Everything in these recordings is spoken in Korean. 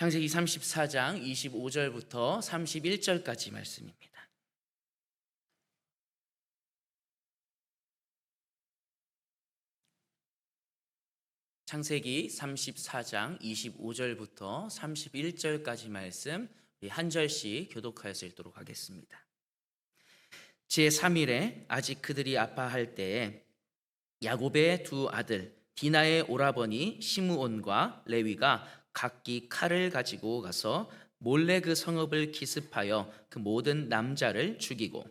창세기 34장 25절부터 31절까지 말씀입니다. 창세기 34장 25절부터 31절까지 말씀 우리 한 절씩 교독하여서 읽도록 하겠습니다. 제3일에 아직 그들이 아파할 때에 야곱의 두 아들 디나의 오라버니 시므온과 레위가 각기 칼을 가지고 가서 몰래 그 성읍을 기습하여 그 모든 남자를 죽이고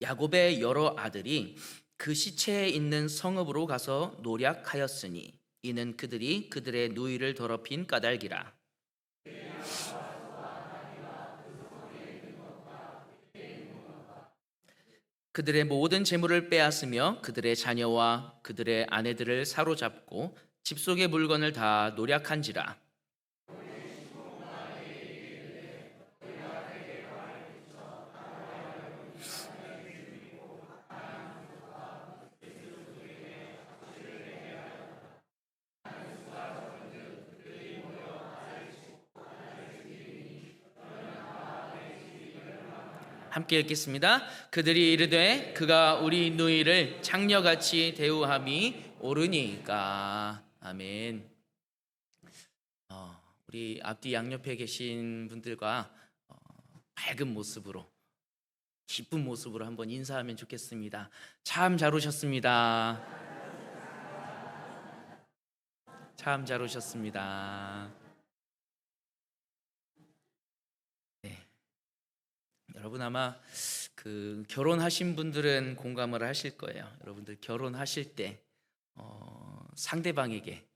야곱의 여러 아들이 그 시체에 있는 성읍으로 가서 노략하였으니 이는 그들이 그들의 누이를 더럽힌 까닭이라. 그들의 모든 재물을 빼앗으며 그들의 자녀와 그들의 아내들을 사로잡고 집 속의 물건을 다 노략한지라. 함께 읽겠습니다. 그들이 이르되 그가 우리 누이를 장녀같이 대우함이 옳으니까. 아멘. 우리 앞뒤 양옆에 계신 분들과 밝은 모습으로 기쁜 모습으로 한번 인사하면 좋겠습니다. 참 잘 오셨습니다. 참 잘 오셨습니다. 여러분 아마 결혼하신 분들은 공감을 하실 거예요. 여러분들 결혼하실 때 상대방에게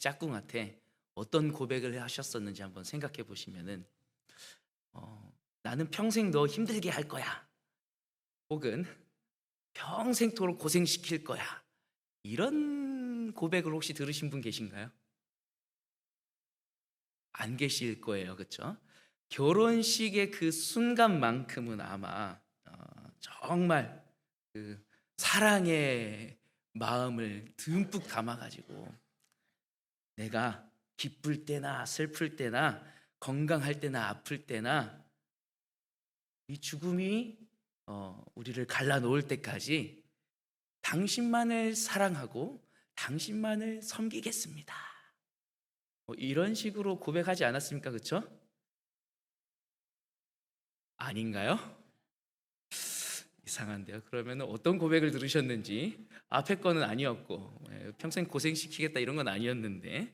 짝꿍한테 어떤 고백을 하셨었는지 한번 생각해 보시면은 나는 평생 너 힘들게 할 거야, 혹은 평생토록 고생시킬 거야, 이런 고백을 혹시 들으신 분 계신가요? 안 계실 거예요, 그렇죠? 결혼식의 그 순간만큼은 아마 정말 그 사랑의 마음을 듬뿍 담아가지고 내가 기쁠 때나 슬플 때나 건강할 때나 아플 때나 이 죽음이 우리를 갈라놓을 때까지 당신만을 사랑하고 당신만을 섬기겠습니다, 이런 식으로 고백하지 않았습니까? 그렇죠? 아닌가요? 이상한데요. 그러면 어떤 고백을 들으셨는지, 앞에 거는 아니었고 평생 고생시키겠다 이런 건 아니었는데,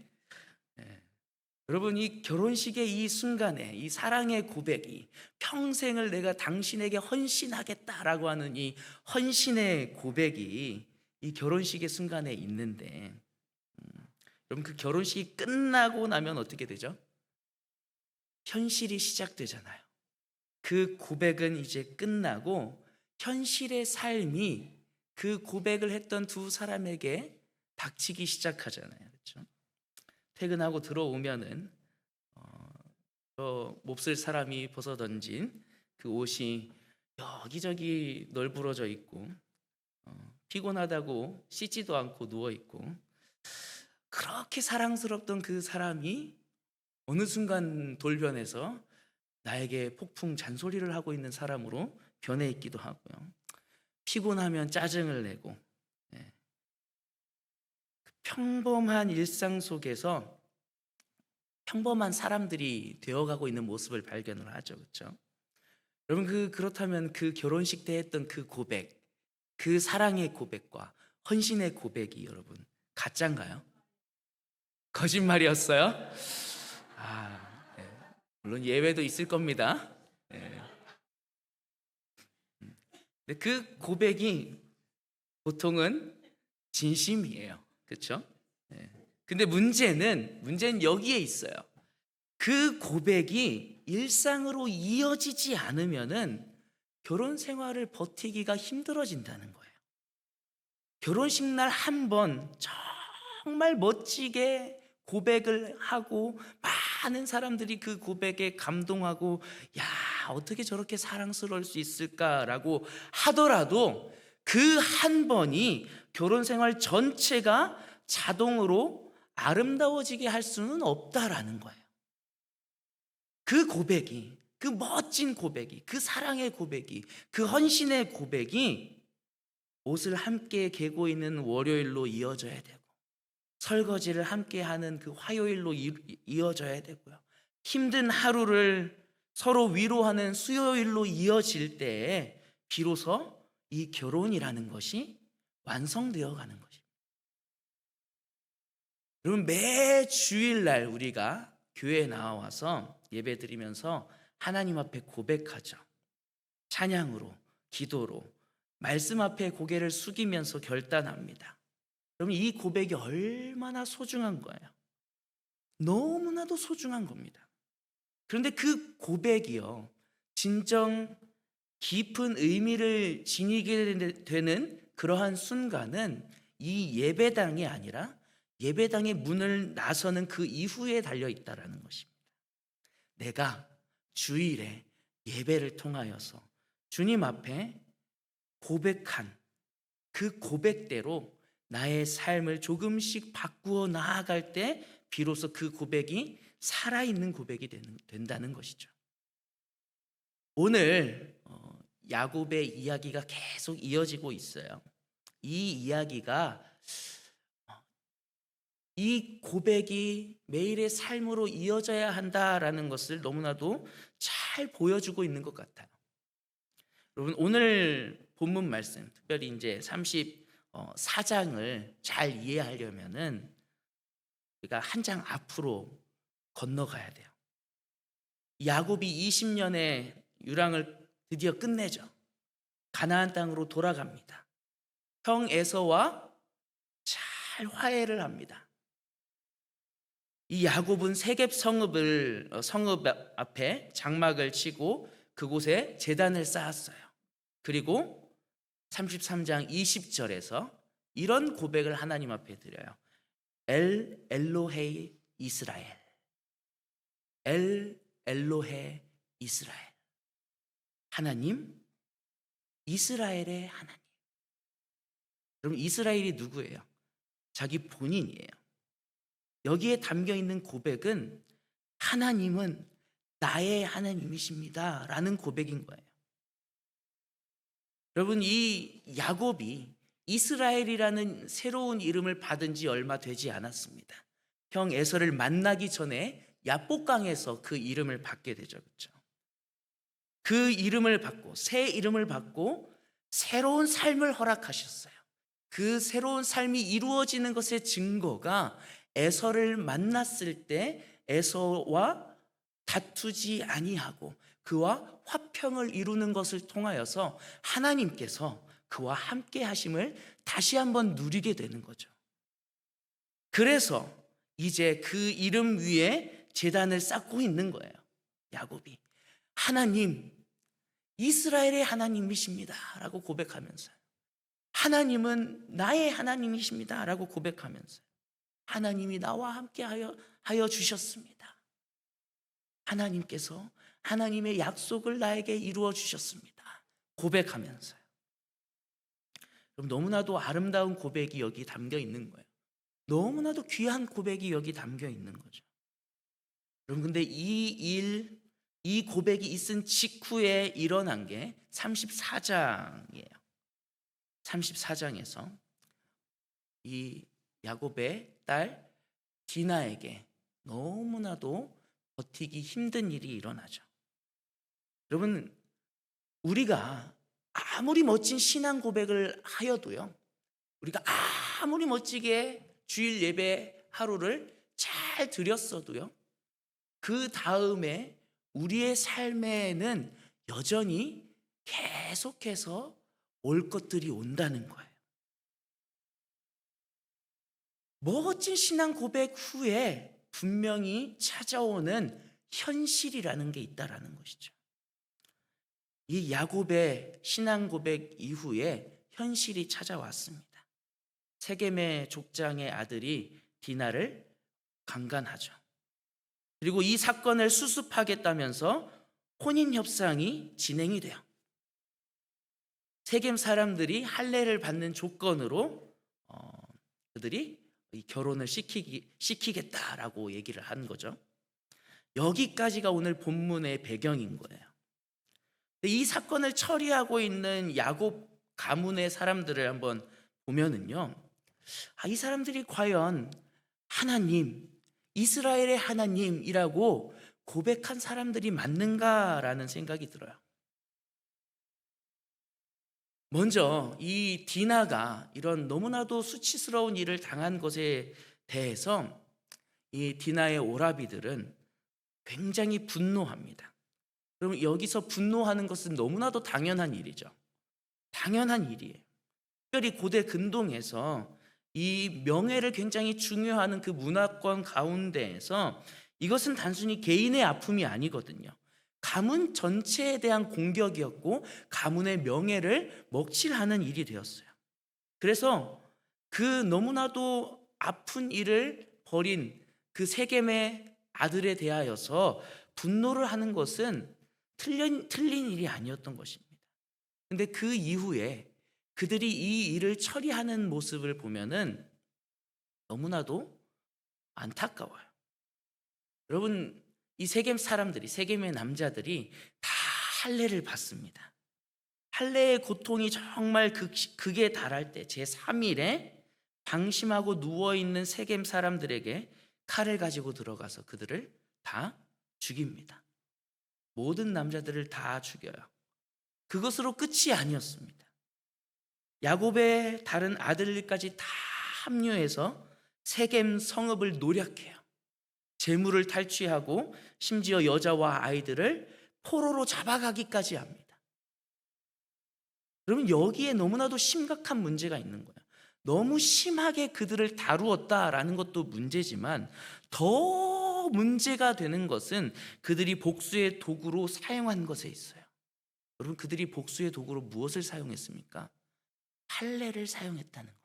여러분 이 결혼식의 이 순간에 이 사랑의 고백이, 평생을 내가 당신에게 헌신하겠다라고 하는 이 헌신의 고백이 이 결혼식의 순간에 있는데, 여러분 그 결혼식이 끝나고 나면 어떻게 되죠? 현실이 시작되잖아요. 그 고백은 이제 끝나고 현실의 삶이 그 고백을 했던 두 사람에게 닥치기 시작하잖아요. 그렇죠? 퇴근하고 들어오면은 몹쓸 사람이 벗어던진 그 옷이 여기저기 널브러져 있고, 피곤하다고 씻지도 않고 누워 있고, 그렇게 사랑스럽던 그 사람이 어느 순간 돌변해서 나에게 폭풍 잔소리를 하고 있는 사람으로 변해 있기도 하고요. 피곤하면 짜증을 내고, 평범한 일상 속에서 평범한 사람들이 되어가고 있는 모습을 발견을 하죠, 그렇죠? 여러분 그렇다면 그 결혼식 때 했던 그 고백, 그 사랑의 고백과 헌신의 고백이 여러분 가짜인가요? 거짓말이었어요? 물론 예외도 있을 겁니다. 근데 그 고백이 보통은 진심이에요, 그렇죠? 근데 문제는 여기에 있어요. 그 고백이 일상으로 이어지지 않으면은 결혼 생활을 버티기가 힘들어진다는 거예요. 결혼식 날 한 번 정말 멋지게 고백을 하고 많은 사람들이 그 고백에 감동하고, 야, 어떻게 저렇게 사랑스러울 수 있을까라고 하더라도 그 한 번이 결혼 생활 전체가 자동으로 아름다워지게 할 수는 없다라는 거예요. 그 고백이, 그 멋진 고백이, 그 사랑의 고백이, 그 헌신의 고백이 옷을 함께 개고 있는 월요일로 이어져야 되고, 설거지를 함께 하는 그 화요일로 이어져야 되고요. 힘든 하루를 서로 위로하는 수요일로 이어질 때에 비로소 이 결혼이라는 것이 완성되어 가는 것입니다. 여러분, 매 주일날 우리가 교회에 나와서 예배드리면서 하나님 앞에 고백하죠. 찬양으로, 기도로, 말씀 앞에 고개를 숙이면서 결단합니다. 여러분, 이 고백이 얼마나 소중한 거예요. 너무나도 소중한 겁니다. 그런데 그 고백이요, 진정 깊은 의미를 지니게 되는 그러한 순간은 이 예배당이 아니라 예배당의 문을 나서는 그 이후에 달려 있다라는 것입니다. 내가 주일에 예배를 통하여서 주님 앞에 고백한 그 고백대로 나의 삶을 조금씩 바꾸어 나아갈 때 비로소 그 고백이 살아있는 고백이 된다는 것이죠. 오늘 야곱의 이야기가 계속 이어지고 있어요. 이 이야기가 이 고백이 매일의 삶으로 이어져야 한다라는 것을 너무나도 잘 보여주고 있는 것 같아요. 여러분, 오늘 본문 말씀, 특별히 이제 34장을 잘 이해하려면은 우리가 한 장 앞으로 건너가야 돼요. 야곱이 20년의 유랑을 드디어 끝내죠. 가나안 땅으로 돌아갑니다. 형 에서와 잘 화해를 합니다. 이 야곱은 세귑 성읍 앞에 장막을 치고 그곳에 제단을 쌓았어요. 그리고 33장 20절에서 이런 고백을 하나님 앞에 드려요. 엘 엘로헤 이스라엘, 엘 엘로헤 이스라엘. 하나님, 이스라엘의 하나님. 여러분, 이스라엘이 누구예요? 자기 본인이에요. 여기에 담겨 있는 고백은 하나님은 나의 하나님이십니다 라는 고백인 거예요. 여러분, 이 야곱이 이스라엘이라는 새로운 이름을 받은 지 얼마 되지 않았습니다. 형 에서를 만나기 전에 야복강에서 그 이름을 받게 되죠. 그렇죠? 그 이름을 받고 새 이름을 받고 새로운 삶을 허락하셨어요. 그 새로운 삶이 이루어지는 것의 증거가 에서를 만났을 때 에서와 다투지 아니하고 그와 화평을 이루는 것을 통하여서 하나님께서 그와 함께 하심을 다시 한번 누리게 되는 거죠. 그래서 이제 그 이름 위에 제단을 쌓고 있는 거예요. 야곱이 하나님, 이스라엘의 하나님이십니다 라고 고백하면서요. 하나님은 나의 하나님이십니다 라고 고백하면서요. 하나님이 나와 함께 하여 주셨습니다. 하나님께서 하나님의 약속을 나에게 이루어 주셨습니다. 고백하면서요. 그럼 너무나도 아름다운 고백이 여기 담겨 있는 거예요. 너무나도 귀한 고백이 여기 담겨 있는 거죠. 여러분, 근데 이 고백이 있은 직후에 일어난 게 34장이에요. 34장에서 이 야곱의 딸 디나에게 너무나도 버티기 힘든 일이 일어나죠. 여러분, 우리가 아무리 멋진 신앙 고백을 하여도요, 우리가 아무리 멋지게 주일 예배 하루를 잘 드렸어도요, 그 다음에 우리의 삶에는 여전히 계속해서 올 것들이 온다는 거예요. 멋진 신앙 고백 후에 분명히 찾아오는 현실이라는 게 있다라는 것이죠. 이 야곱의 신앙 고백 이후에 현실이 찾아왔습니다. 세겜의 족장의 아들이 디나를 강간하죠. 그리고 이 사건을 수습하겠다면서 혼인 협상이 진행이 돼요. 세겜 사람들이 할례를 받는 조건으로 그들이 이 결혼을 시키겠다라고 얘기를 한 거죠. 여기까지가 오늘 본문의 배경인 거예요. 이 사건을 처리하고 있는 야곱 가문의 사람들을 한번 보면은요, 이 사람들이 과연 하나님, 이스라엘의 하나님이라고 고백한 사람들이 맞는가라는 생각이 들어요. 먼저 이 디나가 이런 너무나도 수치스러운 일을 당한 것에 대해서 이 디나의 오라비들은 굉장히 분노합니다. 그럼 여기서 분노하는 것은 너무나도 당연한 일이죠. 당연한 일이에요. 특별히 고대 근동에서 이 명예를 굉장히 중요하는 그 문화권 가운데에서 이것은 단순히 개인의 아픔이 아니거든요. 가문 전체에 대한 공격이었고 가문의 명예를 먹칠하는 일이 되었어요. 그래서 그 너무나도 아픈 일을 벌인 그 세겜의 아들에 대하여서 분노를 하는 것은 틀린 일이 아니었던 것입니다. 근데 그 이후에 그들이 이 일을 처리하는 모습을 보면은 너무나도 안타까워요. 여러분, 이 세겜 사람들이, 세겜의 남자들이 다 할례를 받습니다. 할례의 고통이 정말 극에 달할 때 제3일에 방심하고 누워있는 세겜 사람들에게 칼을 가지고 들어가서 그들을 다 죽입니다. 모든 남자들을 다 죽여요. 그것으로 끝이 아니었습니다. 야곱의 다른 아들까지 다 합류해서 세겜 성읍을 노략해요. 재물을 탈취하고 심지어 여자와 아이들을 포로로 잡아가기까지 합니다. 여러분, 여기에 너무나도 심각한 문제가 있는 거예요. 너무 심하게 그들을 다루었다라는 것도 문제지만 더 문제가 되는 것은 그들이 복수의 도구로 사용한 것에 있어요. 여러분, 그들이 복수의 도구로 무엇을 사용했습니까? 할례를 사용했다는 거예요.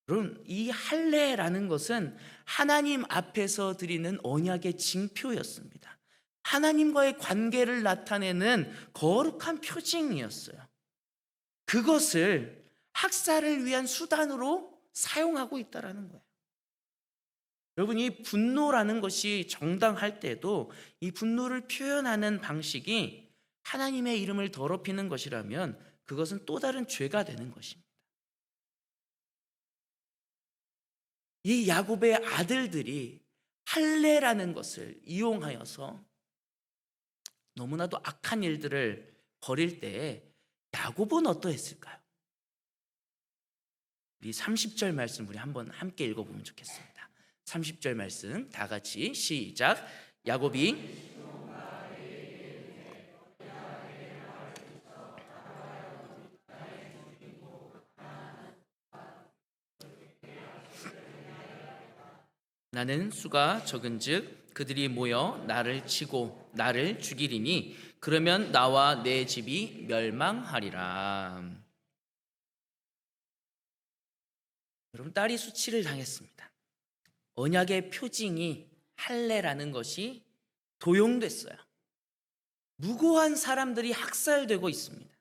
여러분, 이 할례라는 것은 하나님 앞에서 드리는 언약의 징표였습니다. 하나님과의 관계를 나타내는 거룩한 표징이었어요. 그것을 학살을 위한 수단으로 사용하고 있다는 거예요. 여러분, 이 분노라는 것이 정당할 때도 이 분노를 표현하는 방식이 하나님의 이름을 더럽히는 것이라면 그것은 또 다른 죄가 되는 것입니다. 이 야곱의 아들들이 할례라는 것을 이용하여서 너무나도 악한 일들을 벌일 때에 야곱은 어떠했을까요? 우리 30절 말씀 우리 한번 함께 읽어보면 좋겠습니다. 30절 말씀 다 같이 시작. 야곱이 나는 수가 적은즉 그들이 모여 나를 치고 나를 죽이리니 그러면 나와 내 집이 멸망하리라. 여러분, 딸이 수치를 당했습니다. 언약의 표징이 할례라는 것이 도용됐어요. 무고한 사람들이 학살되고 있습니다.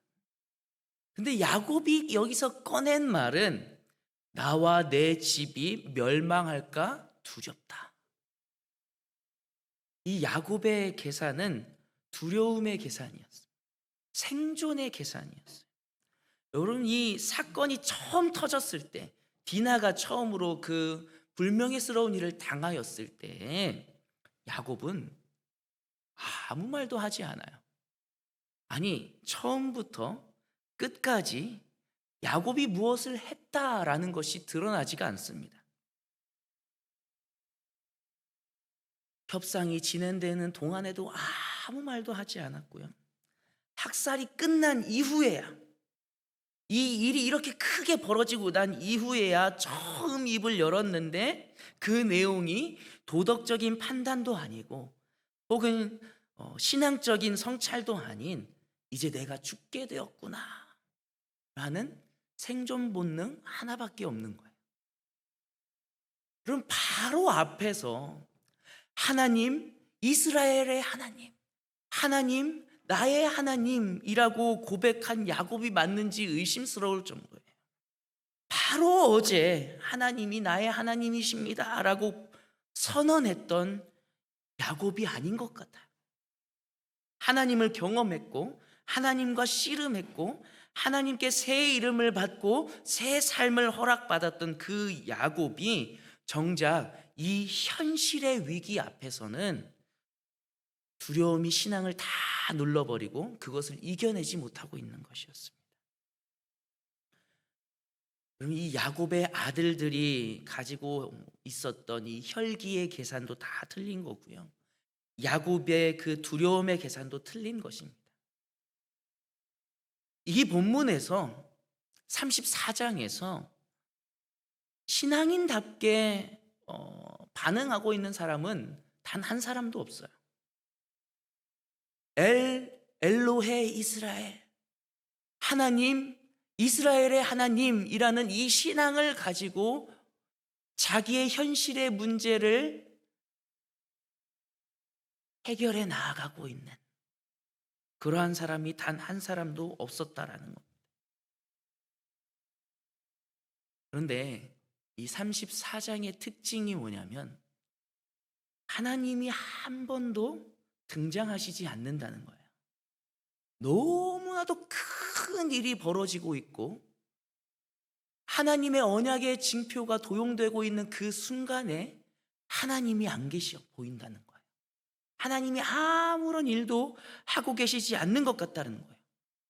근데 야곱이 여기서 꺼낸 말은 나와 내 집이 멸망할까 두렵다. 이 야곱의 계산은 두려움의 계산이었어요. 생존의 계산이었어요. 여러분, 이 사건이 처음 터졌을 때, 디나가 처음으로 그 불명예스러운 일을 당하였을 때 야곱은 아무 말도 하지 않아요. 아니, 처음부터 끝까지 야곱이 무엇을 했다라는 것이 드러나지가 않습니다. 협상이 진행되는 동안에도 아무 말도 하지 않았고요. 학살이 끝난 이후에야, 이 일이 이렇게 크게 벌어지고 난 이후에야 처음 입을 열었는데 그 내용이 도덕적인 판단도 아니고 혹은 신앙적인 성찰도 아닌 이제 내가 죽게 되었구나 라는 생존 본능 하나밖에 없는 거예요. 그럼 바로 앞에서 하나님, 이스라엘의 하나님, 하나님, 나의 하나님이라고 고백한 야곱이 맞는지 의심스러울 정도예요. 바로 어제 하나님이 나의 하나님이십니다 라고 선언했던 야곱이 아닌 것 같아요. 하나님을 경험했고 하나님과 씨름했고 하나님께 새 이름을 받고 새 삶을 허락받았던 그 야곱이 정작 이 현실의 위기 앞에서는 두려움이 신앙을 다 눌러버리고 그것을 이겨내지 못하고 있는 것이었습니다. 그럼 이 야곱의 아들들이 가지고 있었던 이 혈기의 계산도 다 틀린 거고요. 야곱의 그 두려움의 계산도 틀린 것입니다. 이 본문에서 34장에서 신앙인답게 반응하고 있는 사람은 단 한 사람도 없어요. 엘로헤 이스라엘, 하나님, 이스라엘의 하나님이라는 이 신앙을 가지고 자기의 현실의 문제를 해결해 나아가고 있는 그러한 사람이 단 한 사람도 없었다라는 겁니다. 그런데 이 34장의 특징이 뭐냐면 하나님이 한 번도 등장하시지 않는다는 거예요. 너무나도 큰 일이 벌어지고 있고 하나님의 언약의 징표가 도용되고 있는 그 순간에 하나님이 안 계셔 보인다는 거예요. 하나님이 아무런 일도 하고 계시지 않는 것 같다는 거예요.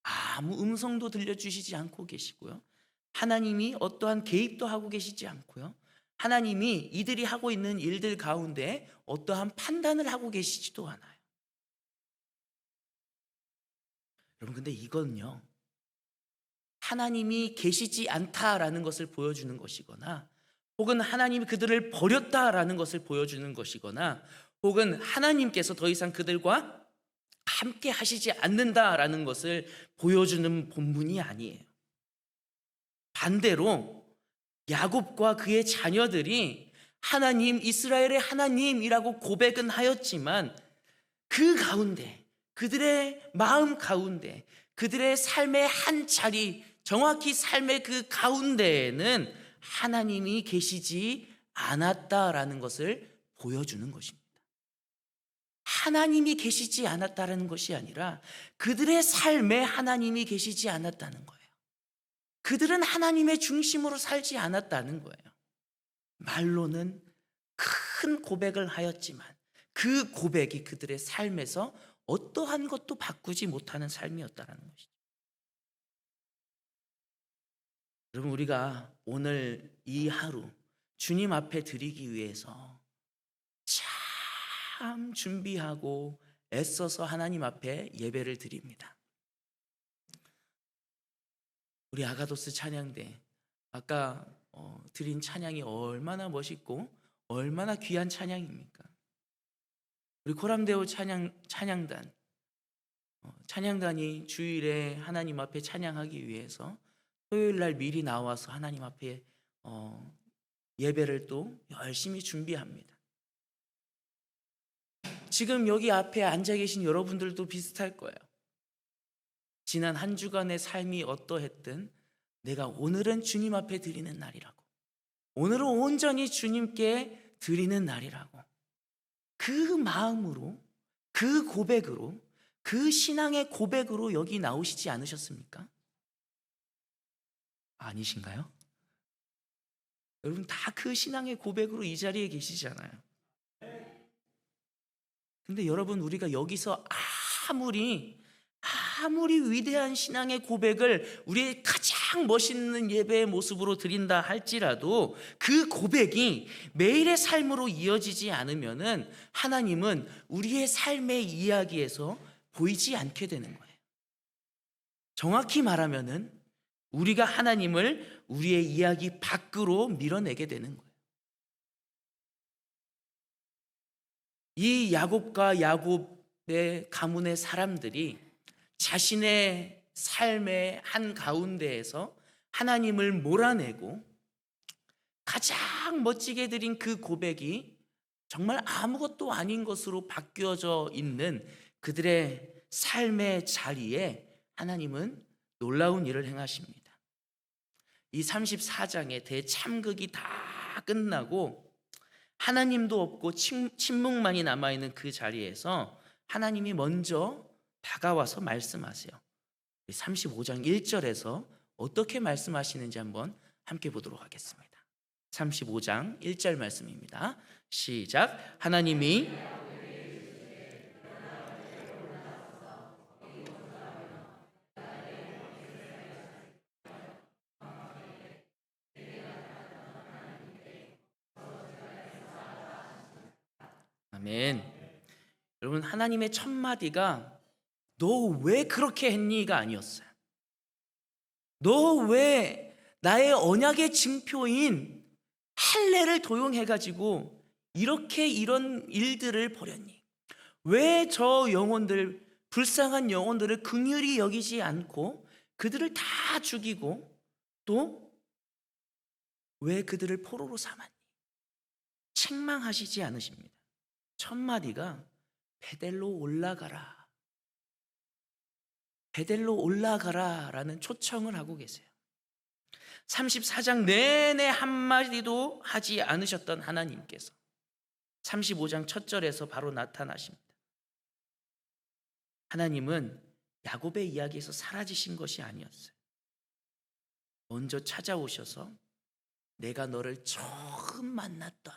아무 음성도 들려주시지 않고 계시고요. 하나님이 어떠한 개입도 하고 계시지 않고요. 하나님이 이들이 하고 있는 일들 가운데 어떠한 판단을 하고 계시지도 않아요. 여러분, 근데 이건요, 하나님이 계시지 않다라는 것을 보여주는 것이거나 혹은 하나님이 그들을 버렸다라는 것을 보여주는 것이거나 혹은 하나님께서 더 이상 그들과 함께 하시지 않는다라는 것을 보여주는 본문이 아니에요. 반대로 야곱과 그의 자녀들이 하나님, 이스라엘의 하나님이라고 고백은 하였지만 그 가운데, 그들의 마음 가운데, 그들의 삶의 한 자리, 정확히 삶의 그 가운데에는 하나님이 계시지 않았다라는 것을 보여주는 것입니다. 하나님이 계시지 않았다는 것이 아니라 그들의 삶에 하나님이 계시지 않았다는 거예요. 그들은 하나님의 중심으로 살지 않았다는 거예요. 말로는 큰 고백을 하였지만 그 고백이 그들의 삶에서 어떠한 것도 바꾸지 못하는 삶이었다는 것이죠. 여러분, 우리가 오늘 이 하루 주님 앞에 드리기 위해서 참 준비하고 애써서 하나님 앞에 예배를 드립니다. 우리 아가도스 찬양대 아까 드린 찬양이 얼마나 멋있고 얼마나 귀한 찬양입니까? 우리 코람데오 찬양단 찬양단이 주일에 하나님 앞에 찬양하기 위해서 토요일 날 미리 나와서 하나님 앞에 예배를 또 열심히 준비합니다. 지금 여기 앞에 앉아 계신 여러분들도 비슷할 거예요. 지난 한 주간의 삶이 어떠했든 내가 오늘은 주님 앞에 드리는 날이라고, 오늘은 온전히 주님께 드리는 날이라고, 그 마음으로, 그 고백으로, 그 신앙의 고백으로 여기 나오시지 않으셨습니까? 아니신가요? 여러분, 다 그 신앙의 고백으로 이 자리에 계시잖아요. 근데 여러분, 우리가 여기서 아무리 위대한 신앙의 고백을 우리의 가장 멋있는 예배의 모습으로 드린다 할지라도 그 고백이 매일의 삶으로 이어지지 않으면은 하나님은 우리의 삶의 이야기에서 보이지 않게 되는 거예요. 정확히 말하면은 우리가 하나님을 우리의 이야기 밖으로 밀어내게 되는 거예요. 이 야곱과 야곱의 가문의 사람들이 자신의 삶의 한 가운데에서 하나님을 몰아내고 가장 멋지게 드린 그 고백이 정말 아무것도 아닌 것으로 바뀌어져 있는 그들의 삶의 자리에 하나님은 놀라운 일을 행하십니다. 이 34장의 대참극이 다 끝나고 하나님도 없고 침묵만이 남아있는 그 자리에서 하나님이 먼저 다가와서 말씀하세요. 35장 1절에서 어떻게 말씀하시는지 한번 함께 보도록 하겠습니다. 35장 1절 말씀입니다. 시작. 하나님이 아멘. 여러분, 하나님의 첫 마디가 너 왜 그렇게 했니가 아니었어요. 너 왜 나의 언약의 증표인 할례를 도용해가지고 이렇게 이런 일들을 벌였니? 왜 저 영혼들, 불쌍한 영혼들을 긍휼히 여기지 않고 그들을 다 죽이고 또 왜 그들을 포로로 삼았니? 책망하시지 않으십니다. 첫 마디가 베델로 올라가라. 베델로 올라가라라는 초청을 하고 계세요. 34장 내내 한마디도 하지 않으셨던 하나님께서 35장 첫 절에서 바로 나타나십니다. 하나님은 야곱의 이야기에서 사라지신 것이 아니었어요. 먼저 찾아오셔서 내가 너를 처음 만났던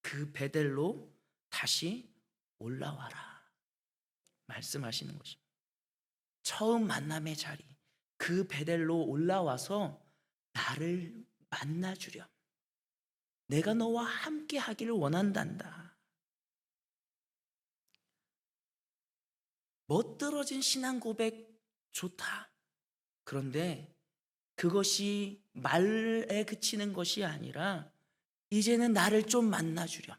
그 베델로 다시 올라와라 말씀하시는 것입니다. 처음 만남의 자리, 그 베델로 올라와서 나를 만나주렴. 내가 너와 함께 하기를 원한단다. 멋들어진 신앙 고백 좋다. 그런데 그것이 말에 그치는 것이 아니라 이제는 나를 좀 만나주렴.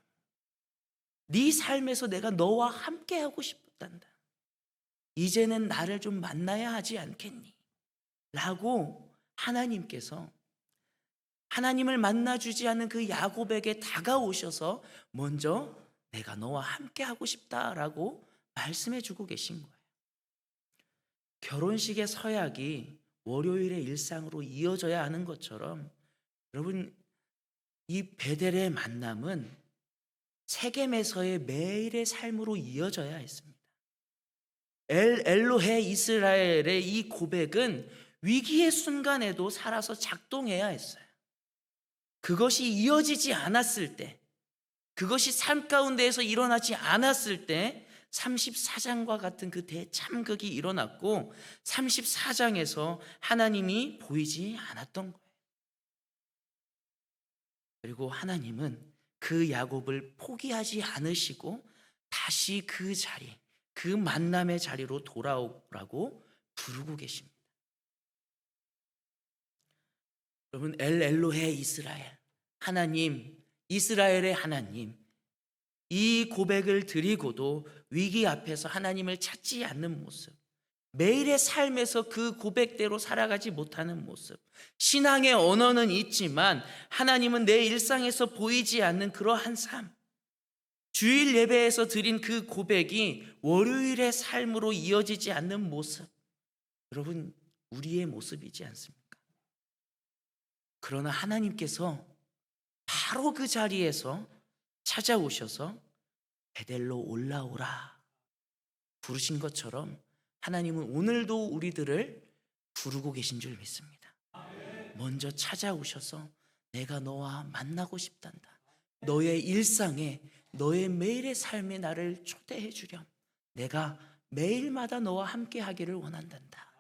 네 삶에서 내가 너와 함께 하고 싶단다. 이제는 나를 좀 만나야 하지 않겠니? 라고 하나님께서 하나님을 만나주지 않은 그 야곱에게 다가오셔서 먼저 내가 너와 함께 하고 싶다라고 말씀해 주고 계신 거예요. 결혼식의 서약이 월요일의 일상으로 이어져야 하는 것처럼 여러분, 이 베델의 만남은 세겜에서의 매일의 삶으로 이어져야 했습니다. 엘로헤 이스라엘의 이 고백은 위기의 순간에도 살아서 작동해야 했어요. 그것이 이어지지 않았을 때, 그것이 삶 가운데에서 일어나지 않았을 때 34장과 같은 그 대참극이 일어났고 34장에서 하나님이 보이지 않았던 거예요. 그리고 하나님은 그 야곱을 포기하지 않으시고 다시 그 자리, 그 만남의 자리로 돌아오라고 부르고 계십니다. 여러분, 엘로헤 이스라엘, 하나님, 이스라엘의 하나님, 이 고백을 드리고도 위기 앞에서 하나님을 찾지 않는 모습, 매일의 삶에서 그 고백대로 살아가지 못하는 모습, 신앙의 언어는 있지만 하나님은 내 일상에서 보이지 않는 그러한 삶, 주일 예배에서 드린 그 고백이 월요일의 삶으로 이어지지 않는 모습, 여러분, 우리의 모습이지 않습니까? 그러나 하나님께서 바로 그 자리에서 찾아오셔서 베델로 올라오라 부르신 것처럼 하나님은 오늘도 우리들을 부르고 계신 줄 믿습니다. 먼저 찾아오셔서 내가 너와 만나고 싶단다. 너의 일상에, 너의 매일의 삶에 나를 초대해 주렴. 내가 매일마다 너와 함께 하기를 원한단다.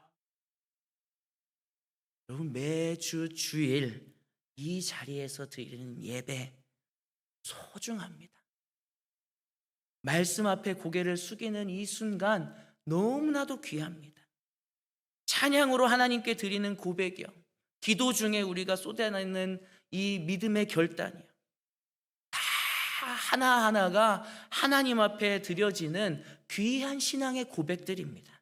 여러분, 매주 주일 이 자리에서 드리는 예배 소중합니다. 말씀 앞에 고개를 숙이는 이 순간 너무나도 귀합니다. 찬양으로 하나님께 드리는 고백이요, 기도 중에 우리가 쏟아내는 이 믿음의 결단이요, 다 하나하나가 하나님 앞에 드려지는 귀한 신앙의 고백들입니다.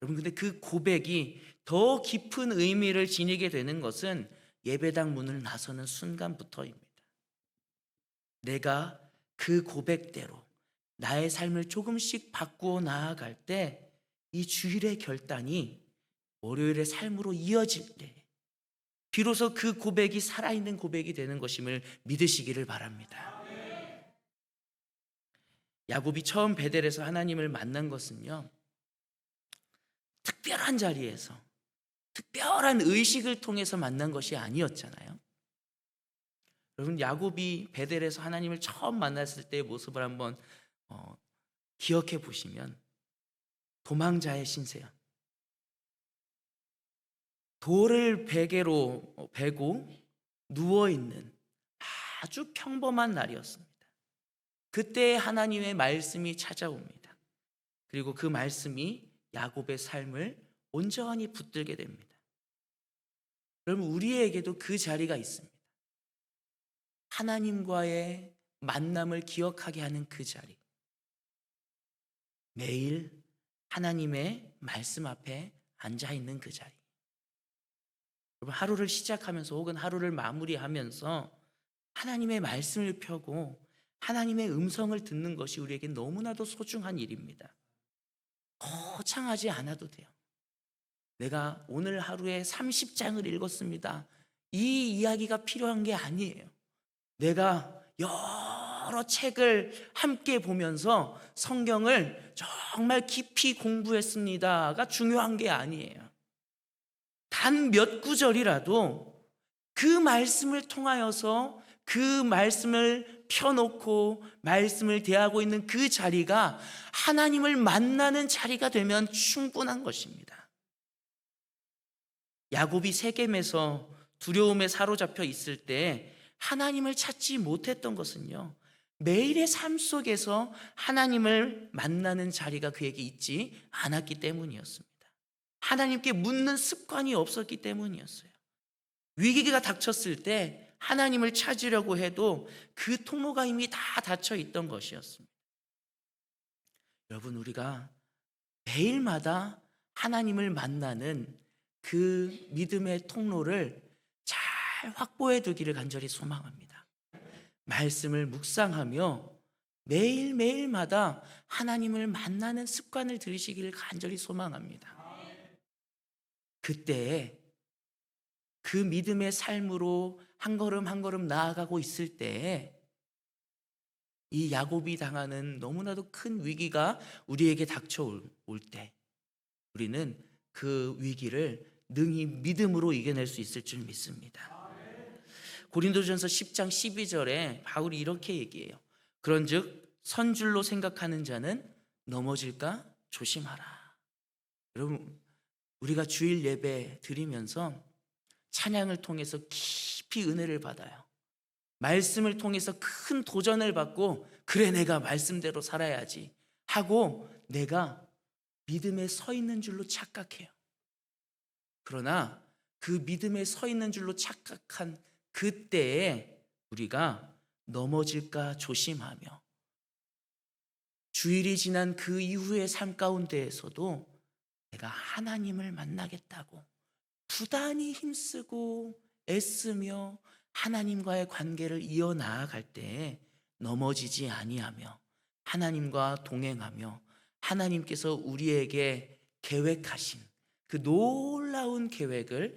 여러분, 근데 그 고백이 더 깊은 의미를 지니게 되는 것은 예배당 문을 나서는 순간부터입니다. 내가 그 고백대로 나의 삶을 조금씩 바꾸어 나아갈 때 이 주일의 결단이 월요일의 삶으로 이어질 때 비로소 그 고백이 살아있는 고백이 되는 것임을 믿으시기를 바랍니다. 야곱이 처음 베델에서 하나님을 만난 것은요, 특별한 자리에서 특별한 의식을 통해서 만난 것이 아니었잖아요. 여러분, 야곱이 베델에서 하나님을 처음 만났을 때의 모습을 한번 기억해 보시면 도망자의 신세야. 돌을 베개로 베고 누워있는 아주 평범한 날이었습니다. 그때 하나님의 말씀이 찾아옵니다. 그리고 그 말씀이 야곱의 삶을 온전히 붙들게 됩니다. 여러분, 우리에게도 그 자리가 있습니다. 하나님과의 만남을 기억하게 하는 그 자리. 매일 하나님의 말씀 앞에 앉아있는 그 자리. 여러분, 하루를 시작하면서 혹은 하루를 마무리하면서 하나님의 말씀을 펴고 하나님의 음성을 듣는 것이 우리에게 너무나도 소중한 일입니다. 거창하지 않아도 돼요. 내가 오늘 하루에 30장을 읽었습니다. 이 이야기가 필요한 게 아니에요. 내가 여러 책을 함께 보면서 성경을 정말 깊이 공부했습니다가 중요한 게 아니에요. 단 몇 구절이라도 그 말씀을 통하여서 그 말씀을 펴놓고 말씀을 대하고 있는 그 자리가 하나님을 만나는 자리가 되면 충분한 것입니다. 야곱이 세겜에서 두려움에 사로잡혀 있을 때 하나님을 찾지 못했던 것은요, 매일의 삶 속에서 하나님을 만나는 자리가 그에게 있지 않았기 때문이었습니다. 하나님께 묻는 습관이 없었기 때문이었어요. 위기가 닥쳤을 때 하나님을 찾으려고 해도 그 통로가 이미 다 닫혀 있던 것이었습니다. 여러분, 우리가 매일마다 하나님을 만나는 그 믿음의 통로를 잘 확보해 두기를 간절히 소망합니다. 말씀을 묵상하며 매일매일마다 하나님을 만나는 습관을 들이시기를 간절히 소망합니다. 그때 그 믿음의 삶으로 한 걸음 한 걸음 나아가고 있을 때 이 야곱이 당하는 너무나도 큰 위기가 우리에게 닥쳐올 때 우리는 그 위기를 능히 믿음으로 이겨낼 수 있을 줄 믿습니다. 고린도전서 10장 12절에 바울이 이렇게 얘기해요. 그런즉 선줄로 생각하는 자는 넘어질까 조심하라. 여러분, 우리가 주일 예배 드리면서 찬양을 통해서 깊이 은혜를 받아요. 말씀을 통해서 큰 도전을 받고, 그래, 내가 말씀대로 살아야지 하고 내가 믿음에 서 있는 줄로 착각해요. 그러나 그 믿음에 서 있는 줄로 착각한 그때에 우리가 넘어질까 조심하며, 주일이 지난 그 이후의 삶 가운데에서도 내가 하나님을 만나겠다고 부단히 힘쓰고 애쓰며 하나님과의 관계를 이어나아갈 때 넘어지지 아니하며 하나님과 동행하며 하나님께서 우리에게 계획하신 그 놀라운 계획을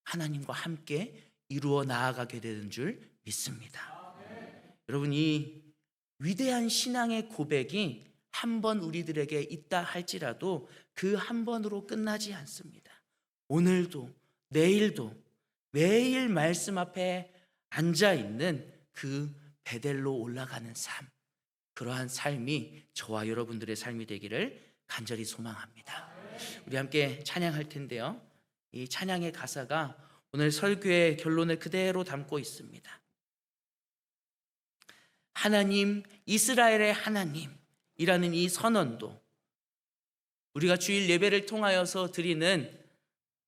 하나님과 함께 이루어 나아가게 되는 줄 믿습니다. 여러분, 이 위대한 신앙의 고백이 한 번 우리들에게 있다 할지라도 그 한 번으로 끝나지 않습니다. 오늘도 내일도 매일 말씀 앞에 앉아있는 그 베델로 올라가는 삶, 그러한 삶이 저와 여러분들의 삶이 되기를 간절히 소망합니다. 우리 함께 찬양할 텐데요, 이 찬양의 가사가 오늘 설교의 결론을 그대로 담고 있습니다. 하나님, 이스라엘의 하나님이라는 이 선언도, 우리가 주일 예배를 통하여서 드리는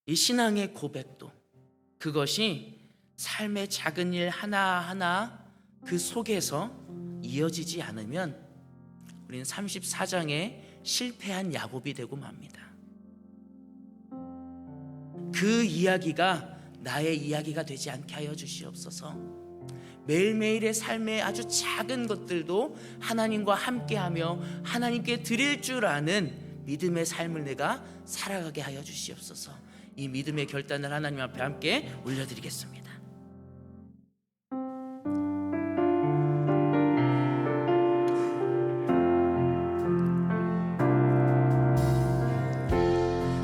이 신앙의 고백도, 그것이 삶의 작은 일 하나하나 그 속에서 이어지지 않으면 우리는 34장에 실패한 야곱이 되고 맙니다. 그 이야기가 나의 이야기가 되지 않게 하여 주시옵소서. 매일매일의 삶의 아주 작은 것들도 하나님과 함께하며 하나님께 드릴 줄 아는 믿음의 삶을 내가 살아가게 하여 주시옵소서. 이 믿음의 결단을 하나님 앞에 함께 올려드리겠습니다.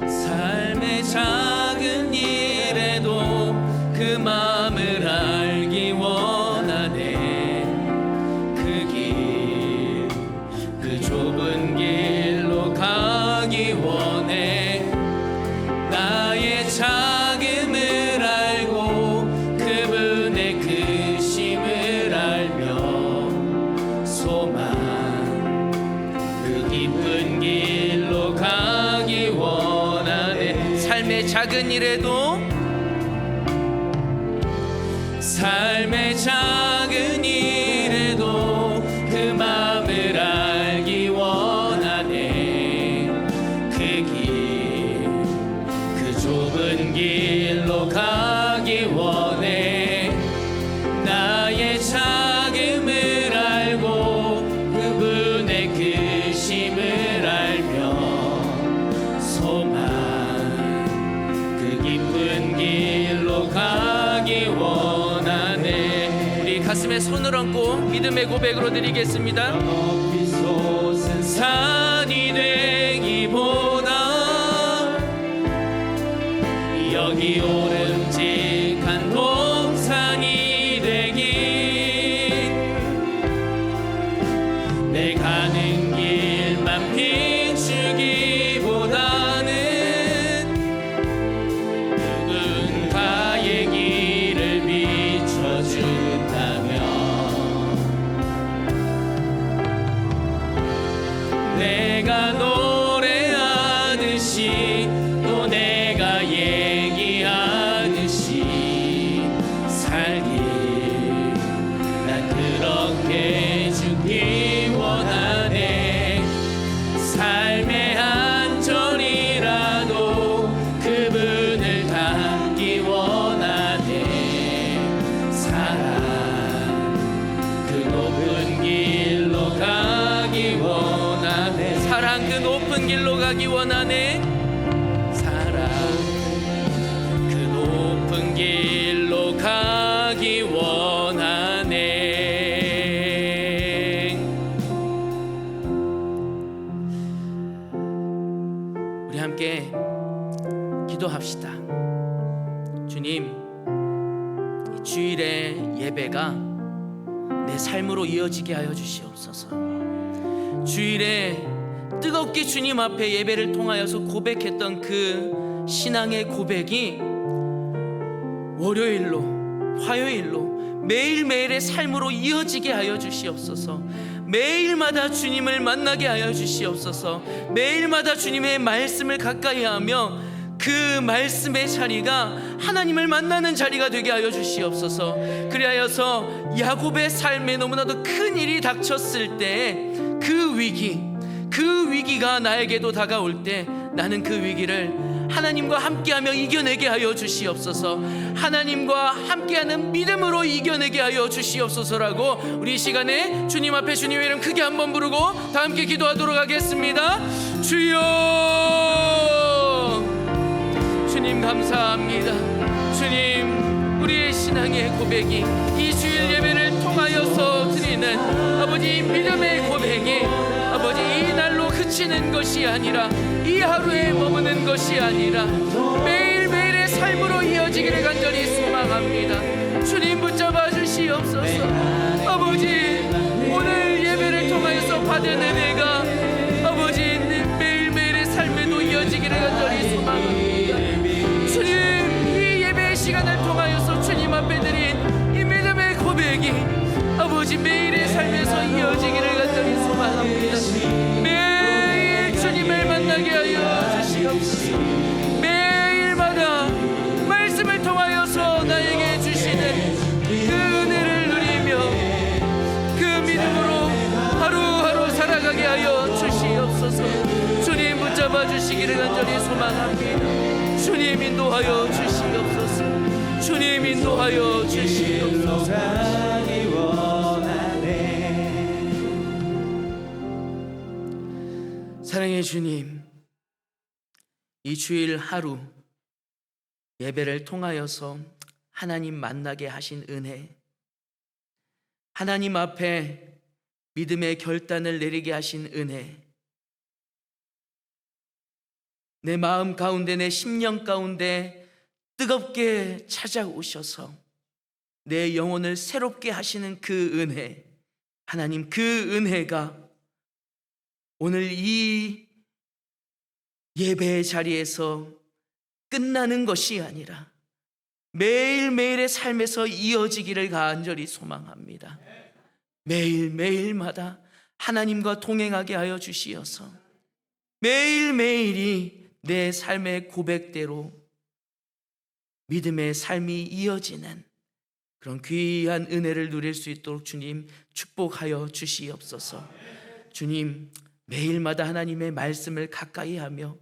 삶의 작은 일에도 그 마음을 알기 원하네. 그 길, 그 좁은 길로 가기 원해. 나의 작음을 알고 그분의 크심을 알며 소망, 그 깊은 길로 가기 원하네. 삶의 작은 일에도, 삶의 작은 일에도 그 마음을 알기 원하네. 그 길, 그 좁은 길로 가기 원해. 나의 작음을 알고 그분의 크심을 알며 소망, 그 깊은 길로 가기 원하네. 우리 가슴에 손을 얹고 믿음의 고백으로 드리겠습니다. 산이 되기보다 여기 오름직한 동산이 되기, 내 가는 길만 비추기보다는 누군가의 길을 비춰준다면 내가 노래하듯이 또 내가 얘기하듯이 살기, 난 그렇게 죽기 원하네. 삶의 한 절이라도 그분을 닮기 원하네. 사랑, 그 높은 길로 가기 원하네. 사랑, 그 높은 길로 가기 원하네. 사랑, 그 높은 길로 가기 원하네. 우리 함께 기도합시다. 주님, 이 주일의 예배가 내 삶으로 이어지게 하여 주시옵소서. 주일에 뜨겁게 주님 앞에 예배를 통하여서 고백했던 그 신앙의 고백이 월요일로, 화요일로 매일매일의 삶으로 이어지게 하여 주시옵소서. 매일마다 주님을 만나게 하여 주시옵소서. 매일마다 주님의 말씀을 가까이 하며 그 말씀의 자리가 하나님을 만나는 자리가 되게 하여 주시옵소서. 그리하여서 야곱의 삶에 너무나도 큰 일이 닥쳤을 때 그 위기가 나에게도 다가올 때 나는 그 위기를 하나님과 함께하며 이겨내게 하여 주시옵소서. 하나님과 함께하는 믿음으로 이겨내게 하여 주시옵소서라고 우리 이 시간에 주님 앞에 주님의 이름 크게 한번 부르고 다 함께 기도하도록 하겠습니다. 주여, 주님 감사합니다. 주님, 우리의 신앙의 고백이 이 주일 예배를 통하여서 드리는 아버지 믿음의 고백이 아버지 이 날로 그치는 것이 아니라 이 하루에 머무는 것이 아니라 매일매일의 삶으로 이어지기를 간절히 소망합니다. 주님 붙잡아 주시옵소서. 아버지, 오늘 예배를 통하여서 받은 은혜가 아버지 매일매일의 삶에도 이어지기를 간절히 소망합니다. 주님, 이 예배의 시간을 통하여서 주님 앞에 드린 이 믿음의 고백이 아버지 매일의 삶에서 이어지기를 간절히 소망합니다. 매일 주님을 만나게 하여 주시옵소서. 매일마다 말씀을 통하여서 나에게 주시는 그 은혜를 누리며 그 믿음으로 하루하루 살아가게 하여 주시옵소서. 주님 붙잡아 주시기를 간절히 소망합니다. 주님 인도하여 주시옵소서. 주님 인도하여 주시옵소서. 사랑의 주님, 이 주일 하루 예배를 통하여서 하나님 만나게 하신 은혜, 하나님 앞에 믿음의 결단을 내리게 하신 은혜, 내 마음 가운데, 내 심령 가운데 뜨겁게 찾아오셔서 내 영혼을 새롭게 하시는 그 은혜, 하나님, 그 은혜가 오늘 이 예배의 자리에서 끝나는 것이 아니라 매일매일의 삶에서 이어지기를 간절히 소망합니다. 매일매일마다 하나님과 동행하게 하여 주시어서 매일매일이 내 삶의 고백대로 믿음의 삶이 이어지는 그런 귀한 은혜를 누릴 수 있도록 주님 축복하여 주시옵소서. 주님, 매일마다 하나님의 말씀을 가까이 하며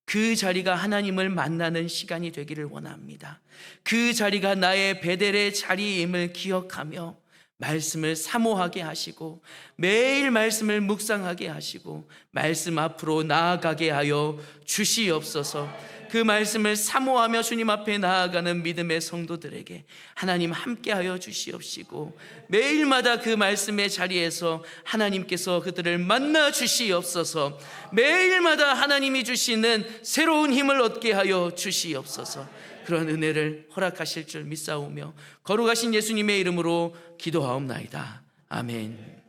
그 자리가 하나님을 만나는 시간이 되기를 원합니다. 그 자리가 나의 베델의 자리임을 기억하며 말씀을 사모하게 하시고 매일 말씀을 묵상하게 하시고 말씀 앞으로 나아가게 하여 주시옵소서. 그 말씀을 사모하며 주님 앞에 나아가는 믿음의 성도들에게 하나님 함께하여 주시옵시고 매일마다 그 말씀의 자리에서 하나님께서 그들을 만나 주시옵소서. 매일마다 하나님이 주시는 새로운 힘을 얻게 하여 주시옵소서. 그런 은혜를 허락하실 줄 믿사오며 거룩하신 예수님의 이름으로 기도하옵나이다. 아멘.